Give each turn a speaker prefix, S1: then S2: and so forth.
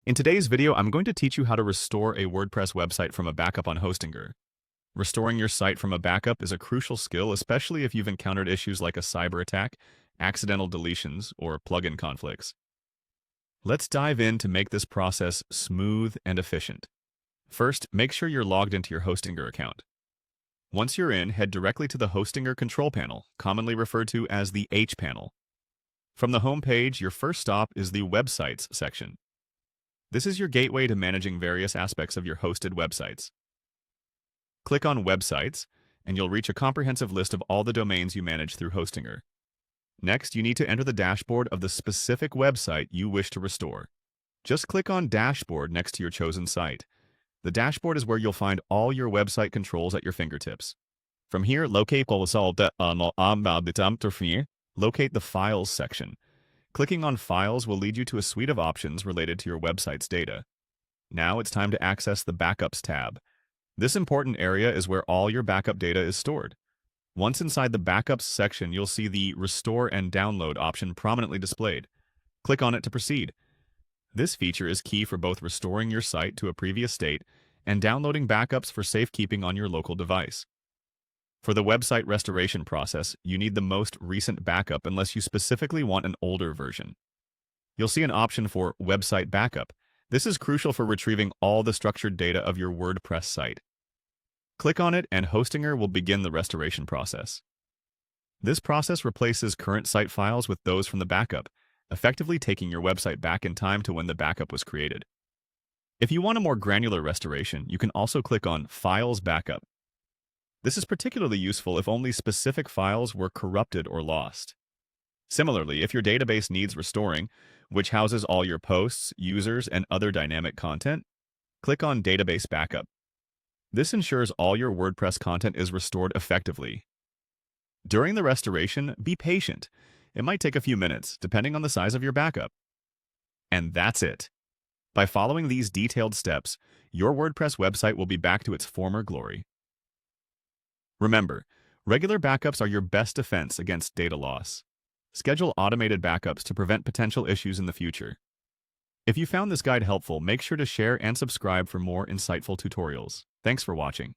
S1: In today's video, I'm going to teach you how to restore a WordPress website from a backup on Hostinger. Restoring your site from a backup is a crucial skill, especially if you've encountered issues like a cyber attack, accidental deletions, or plugin conflicts. Let's dive in to make this process smooth and efficient. First, make sure you're logged into your Hostinger account. Once you're in, head directly to the Hostinger control panel, commonly referred to as the H panel. From the home page, your first stop is the Websites section. This is your gateway to managing various aspects of your hosted websites. Click on Websites, and you'll reach a comprehensive list of all the domains you manage through Hostinger. Next, you need to enter the dashboard of the specific website you wish to restore. Just click on Dashboard next to your chosen site. The dashboard is where you'll find all your website controls at your fingertips. From here, locate the Files section. Clicking on Files will lead you to a suite of options related to your website's data. Now it's time to access the Backups tab. This important area is where all your backup data is stored. Once inside the Backups section, you'll see the Restore and Download option prominently displayed. Click on it to proceed. This feature is key for both restoring your site to a previous state and downloading backups for safekeeping on your local device. For the website restoration process, you need the most recent backup unless you specifically want an older version. You'll see an option for Website Backup. This is crucial for retrieving all the structured data of your WordPress site. Click on it and Hostinger will begin the restoration process. This process replaces current site files with those from the backup, effectively taking your website back in time to when the backup was created. If you want a more granular restoration, you can also click on Files Backup. This is particularly useful if only specific files were corrupted or lost. Similarly, if your database needs restoring, which houses all your posts, users, and other dynamic content, click on Database Backup. This ensures all your WordPress content is restored effectively. During the restoration, be patient. It might take a few minutes, depending on the size of your backup. And that's it. By following these detailed steps, your WordPress website will be back to its former glory. Remember, regular backups are your best defense against data loss. Schedule automated backups to prevent potential issues in the future. If you found this guide helpful, make sure to share and subscribe for more insightful tutorials. Thanks for watching.